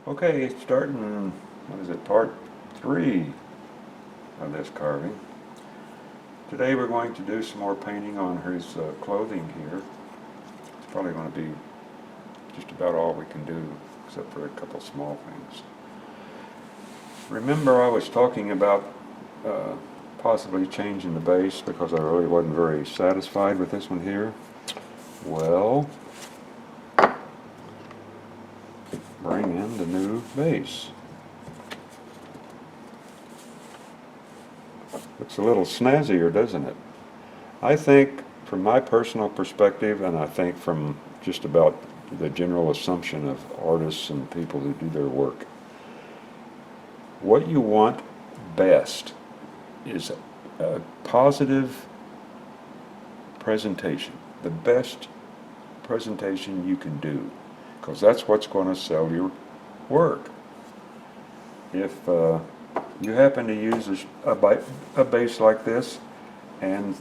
Okay, starting, what is it, part 3 of this carving. Today we're going to do some more painting on his clothing here. It's probably going to be just about all we can do, except for a couple small things. Remember I was talking about possibly changing the base because I really wasn't very satisfied with this one here. Well, bring in the new base. Looks a little snazzier, doesn't it? I think, from my personal perspective, and I think from just about the general assumption of artists and people who do their work, what you want best is a positive presentation, the best presentation you can do, because that's what's going to sell your work. If you happen to use a base like this, and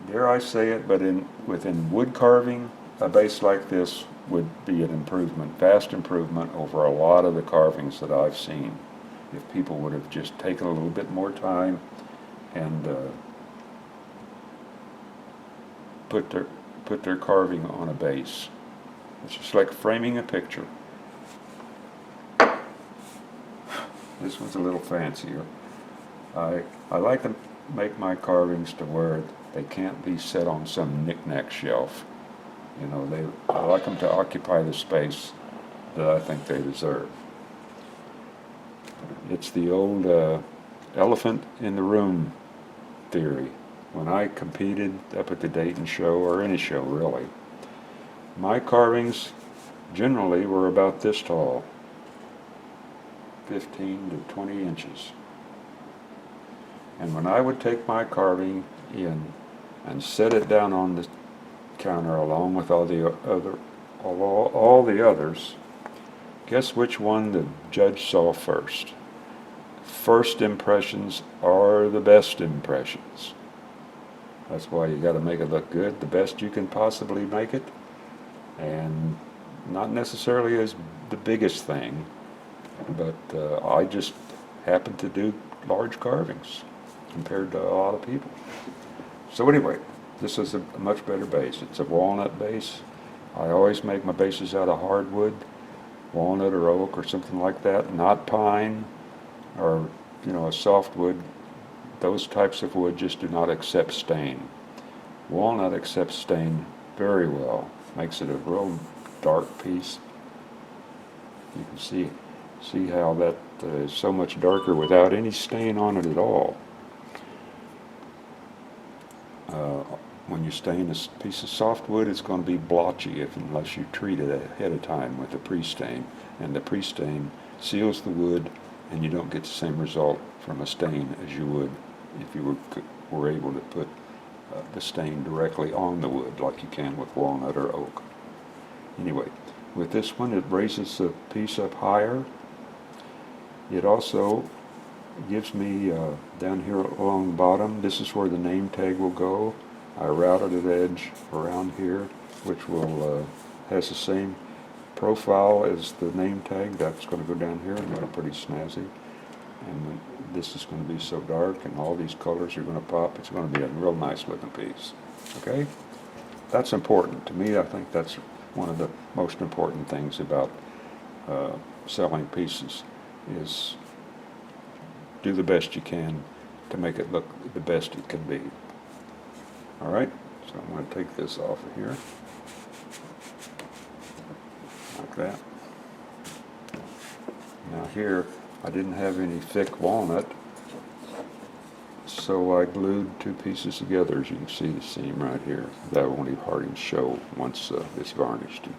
dare I say it, but within wood carving, a base like this would be an improvement, vast improvement over a lot of the carvings that I've seen. If people would have just taken a little bit more time and put their carving on a base. It's just like framing a picture. This one's a little fancier. I like to make my carvings to where they can't be set on some knick-knack shelf. You know, I like them to occupy the space that I think they deserve. It's the old elephant in the room theory. When I competed up at the Dayton show, or any show really, my carvings generally were about this tall, 15 to 20 inches. And when I would take my carving in and set it down on the counter along with all the others, guess which one the judge saw first? First impressions are the best impressions. That's why you got to make it look good, the best you can possibly make it, and not necessarily as the biggest thing, but I just happen to do large carvings compared to a lot of people. So anyway, this is a much better base. It's a walnut base. I always make my bases out of hardwood, walnut or oak or something like that, not pine or, you know, a softwood. Those types of wood just do not accept stain. Walnut accepts stain very well, makes it a real dark piece. You can see how that is so much darker without any stain on it at all. When you stain a piece of softwood, it's going to be blotchy unless you treat it ahead of time with a pre-stain. And the pre-stain seals the wood, and you don't get the same result from a stain as you would if you were able to put the stain directly on the wood like you can with walnut or oak. Anyway, with this one, it raises the piece up higher. It also gives me down here along the bottom, this is where the name tag will go. I routed an edge around here, which will has the same profile as the name tag. That's going to go down here and look pretty snazzy. And this is going to be so dark, and all these colors are going to pop. It's going to be a real nice looking piece. Okay? That's important. To me, I think that's one of the most important things about selling pieces is do the best you can to make it look the best it can be. All right? So I'm going to take this off of here. Like that. Now here, I didn't have any thick walnut, so I glued two pieces together. As you can see the seam right here. That won't even hardly show once it's varnished.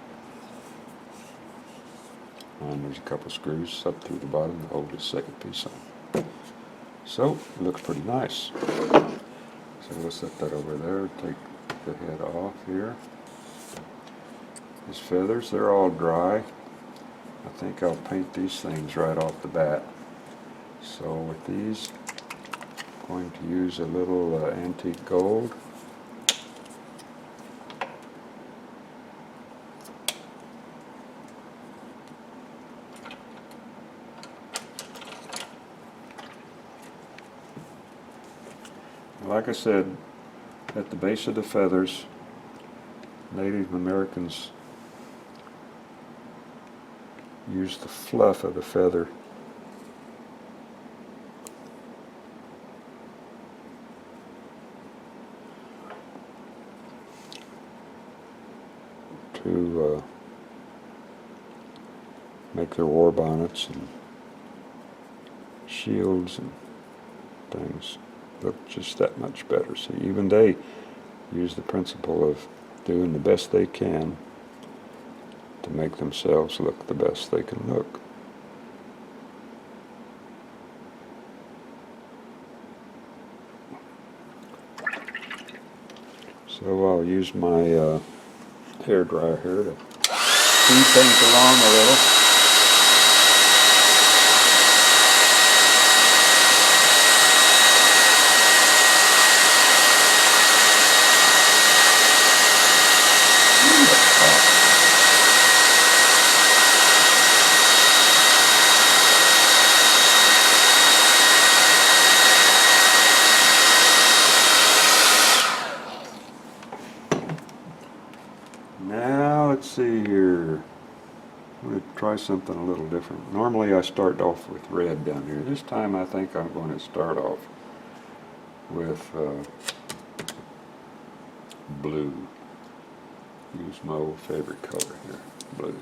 And there's a couple screws up through the bottom to hold this second piece on. So, it looks pretty nice. So we'll set that over there, take the head off here. These feathers, they're all dry. I think I'll paint these things right off the bat. So with these, I'm going to use a little antique gold. like I said, at the base of the feathers, Native Americans use the fluff of the feather to make their war bonnets and shields and things look just that much better. See, even they use the principle of doing the best they can to make themselves look the best they can look. So I'll use my hair dryer here to speed things along a little. Now let's see here. I'm going to try something a little different. Normally I start off with red down here. This time I think I'm going to start off with blue. Use my old favorite color here, blue.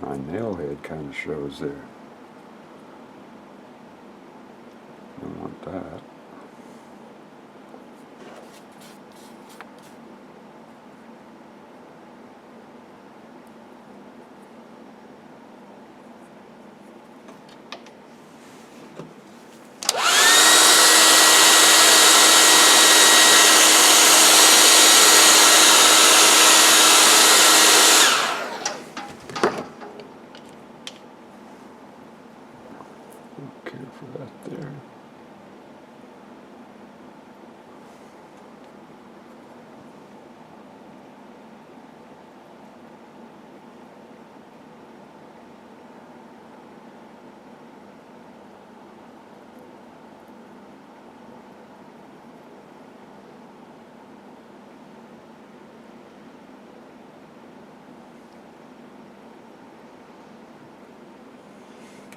My nail head kind of shows there. Don't want that. Care for that there.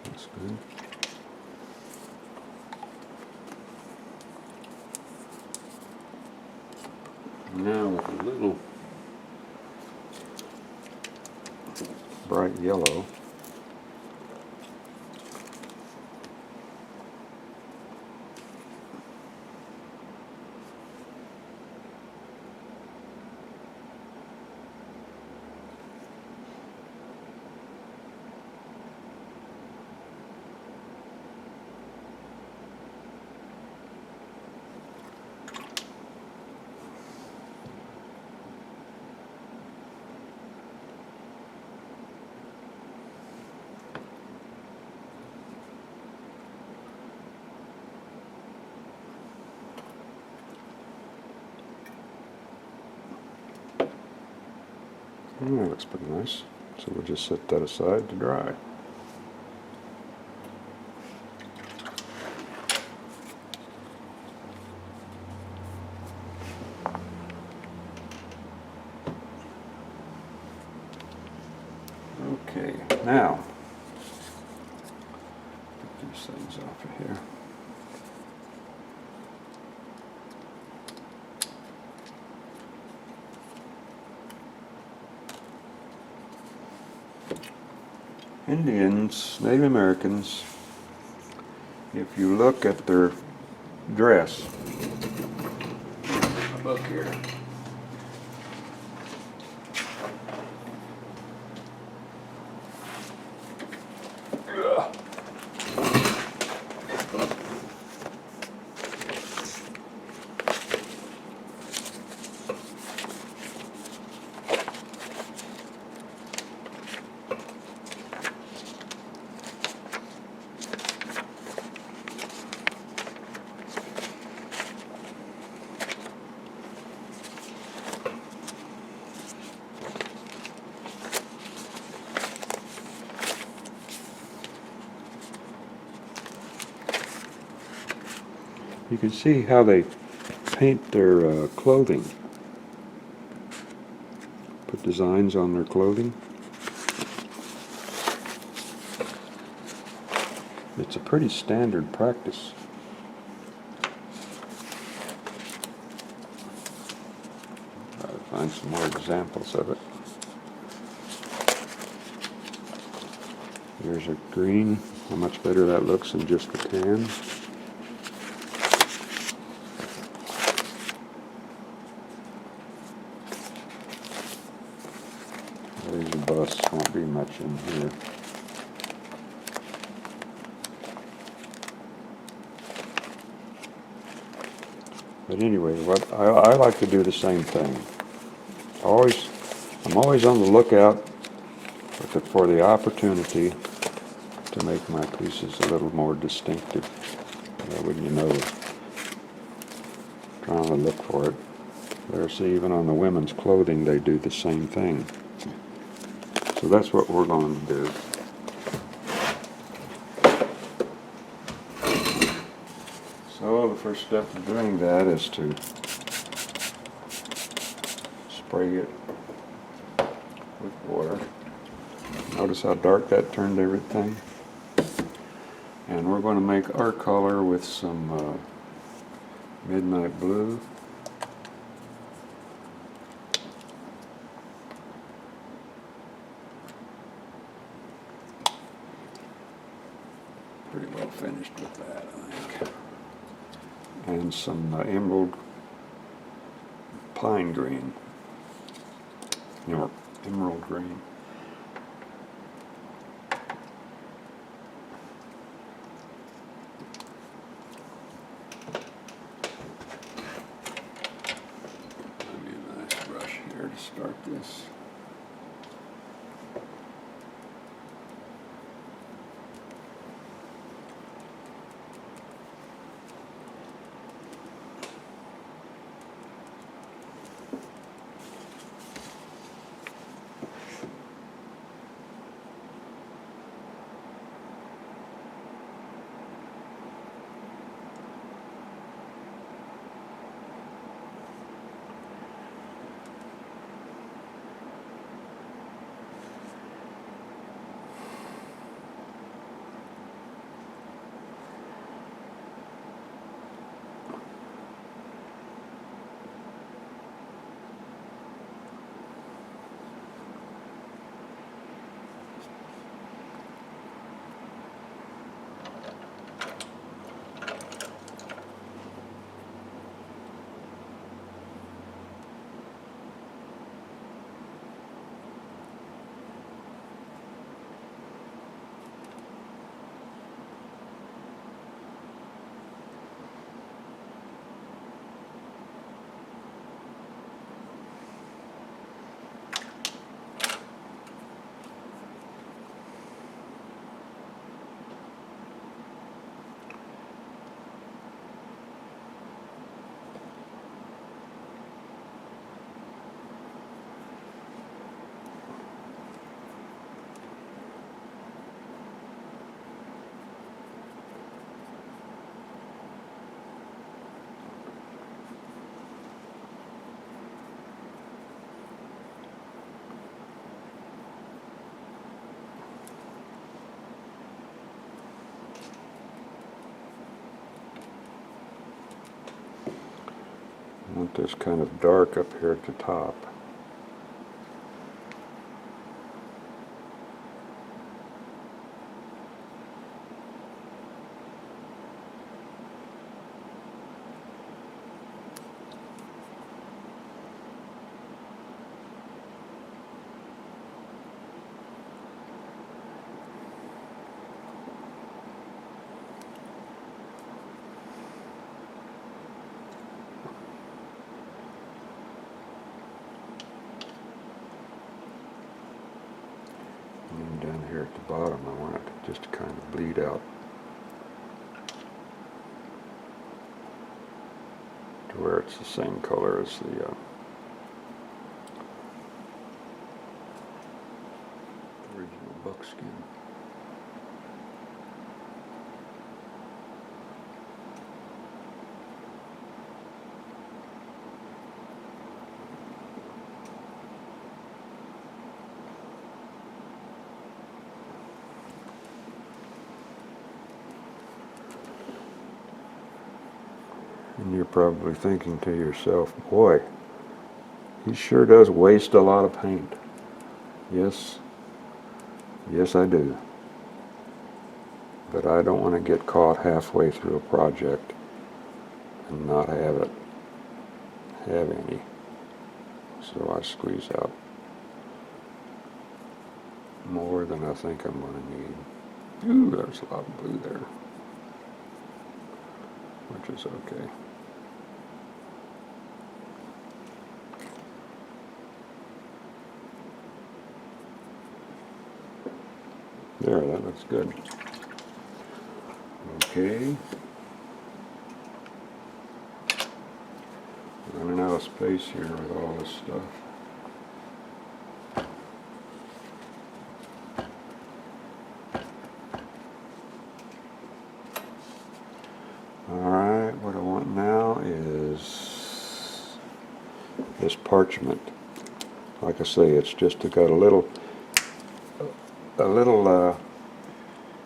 That's good. Now with a little bright yellow, that looks pretty nice. So we'll just set that aside to dry. Okay, now, get these things off of here. Indians, Native Americans, if you look at their dress, a book here. You can see how they paint their clothing, put designs on their clothing. It's a pretty standard practice. Try to find some more examples of it. Here's a green, how much better that looks than just a tan. There's a bust, won't be much in here. But anyway, what I like to do the same thing. I'm always on the lookout for the opportunity to make my pieces a little more distinctive. Wouldn't you know, trying to look for it. There's even on the women's clothing they do the same thing. So that's what we're going to do. So the first step of doing that is to spray it with water. Notice how dark that turned everything. And we're going to make our color with some midnight blue. Pretty well finished with that, I think. And some emerald pine green. Emerald green. Give me a nice brush here to start this. want this kind of dark up here at the top. And down here at the bottom, I want it to just kind of bleed out to where it's the same color as the original buckskin. And you're probably thinking to yourself, boy, he sure does waste a lot of paint. Yes, yes I do. But I don't want to get caught halfway through a project and not have any. So I squeeze out more than I think I'm going to need. Ooh, there's a lot of blue there, which is okay. There, that looks good. Okay. Running out of space here with all this stuff. Alright, what I want now is this parchment. Like I say, it's just got a little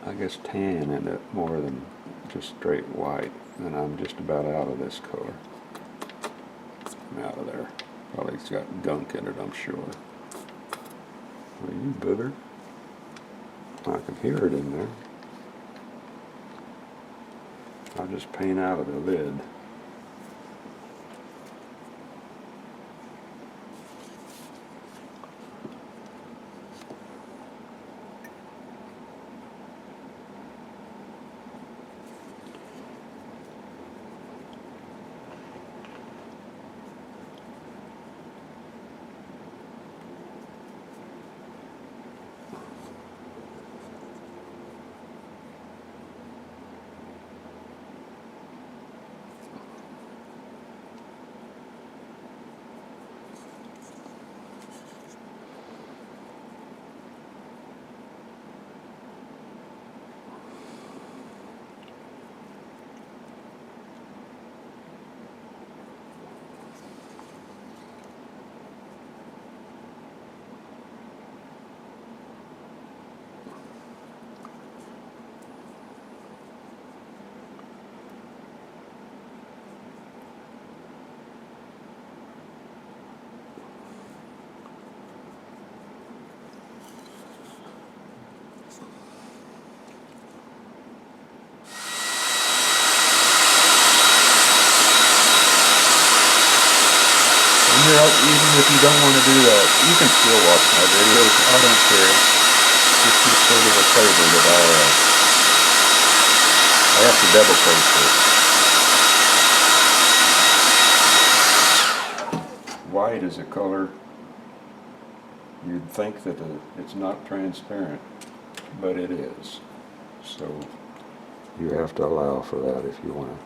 I guess tan in it more than just straight white, and I'm just about out of this color. I'm out of there. Probably it's got gunk in it, I'm sure. Well, you booger. I can hear it in there. I'll just paint out of the lid. Even if you don't want to do that, you can still watch my videos. I don't care. It's just sort of a favor that I have to double coat this. White is a color you'd think that it's not transparent, but it is. So you have to allow for that if you want to.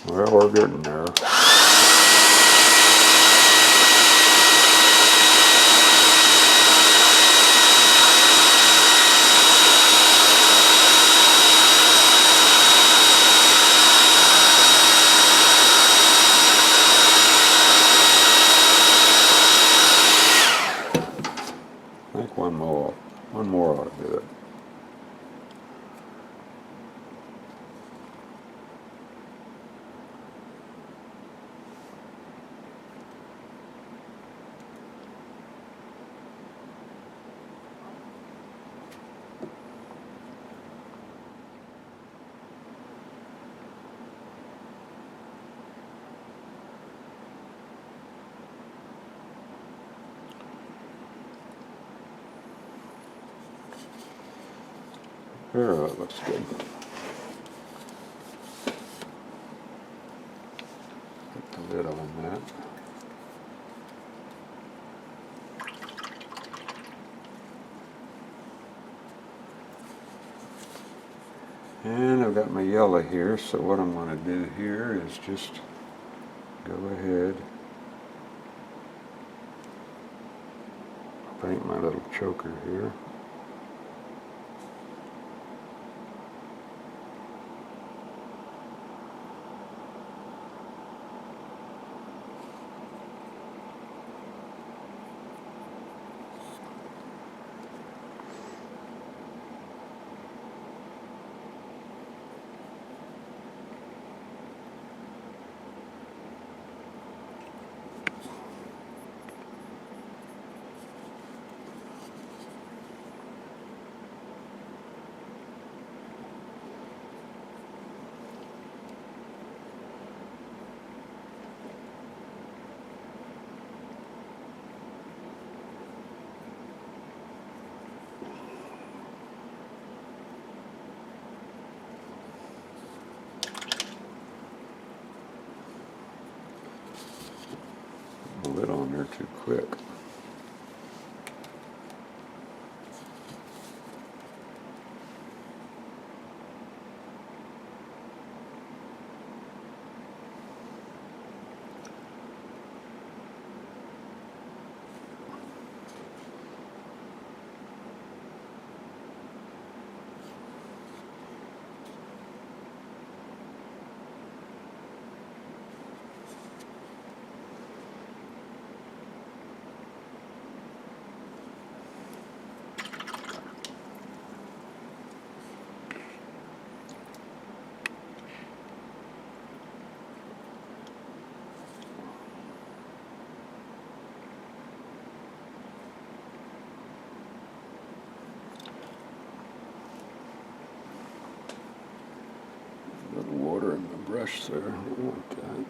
Well, we're getting there. one more. One more ought to do it. There, that looks good. Put the lid on that. And I've got my yellow here, so what I'm going to do here is just go ahead, paint my little choker here. The lid on there too quick. A little water in the brush there. I don't want that.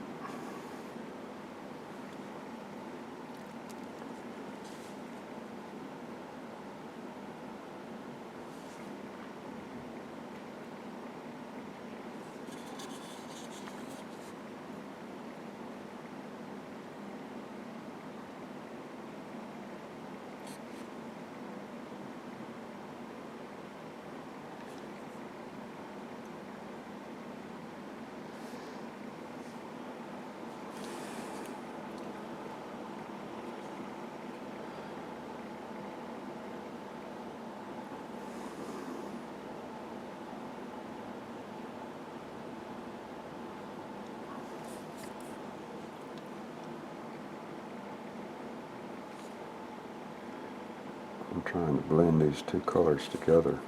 I'm trying to blend these two colors together.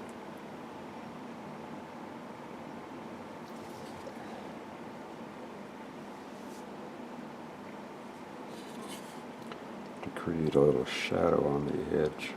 To create a little shadow on the edge.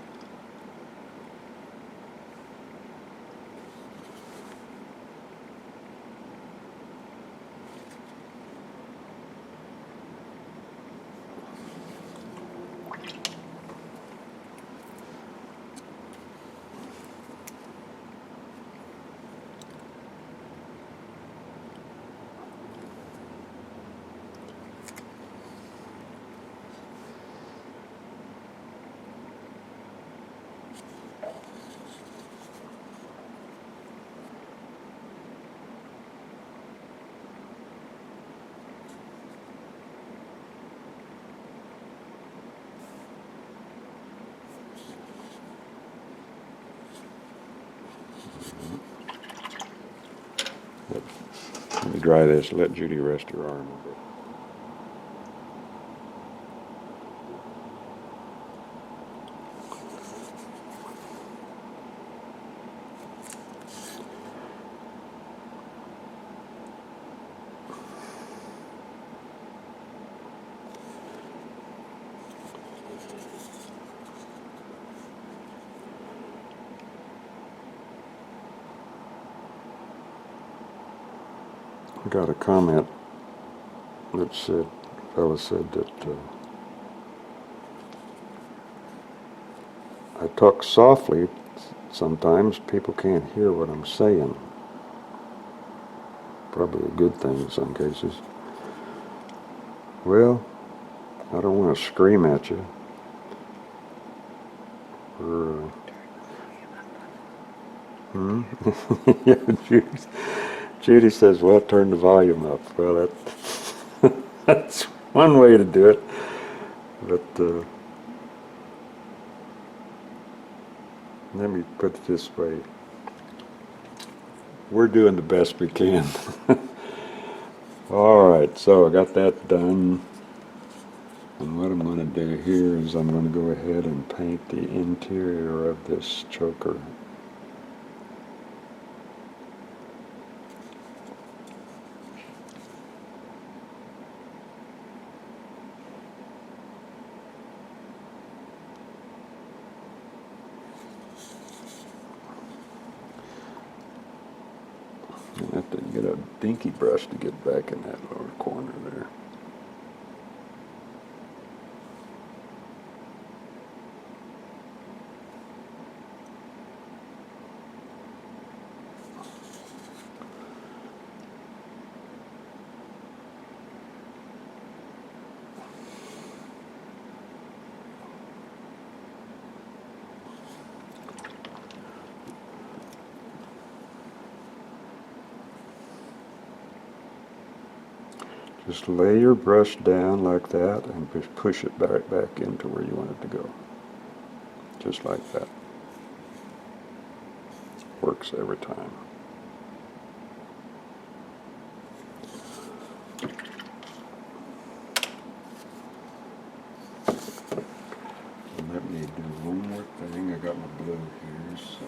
Let me dry this, let Judy rest her arm a bit. got a comment that said, a fellow said that I talk softly. Sometimes people can't hear what I'm saying. Probably a good thing in some cases. Well, I don't want to scream at you. Or, yeah, Judy says, well, turn the volume up. Well, that's one way to do it. But let me put it this way. We're doing the best we can. All right, so I got that done. And what I'm going to do here is I'm going to go ahead and paint the interior of this choker. I have to get a dinky brush to get back in that lower corner there. Just lay your brush down like that and just push it back into where you want it to go. Just like that. Works every time. And let me do one more thing. I got my blue here, so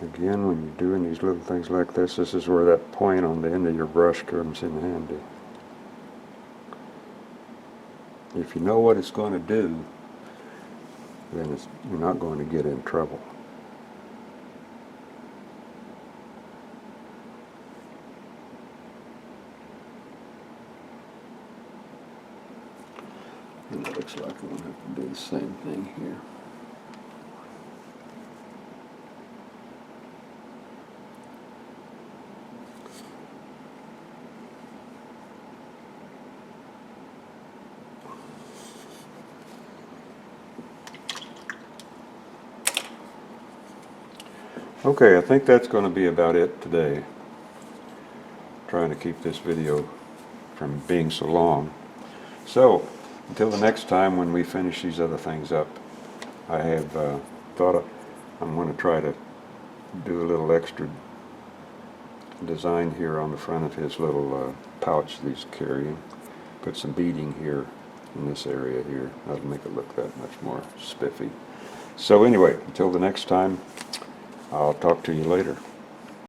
again, when you're doing these little things like this is where that point on the end of your brush comes in handy. If you know what it's going to do, then you're not going to get in trouble. And it looks like I'm going to have to do the same thing here. Okay, I think that's going to be about it today. Trying to keep this video from being so long. So, until the next time when we finish these other things up, I have thought I'm going to try to do a little extra design here on the front of his little pouch that he's carrying. Put some beading here in this area here. That'll make it look that much more spiffy. So anyway, until the next time, I'll talk to you later.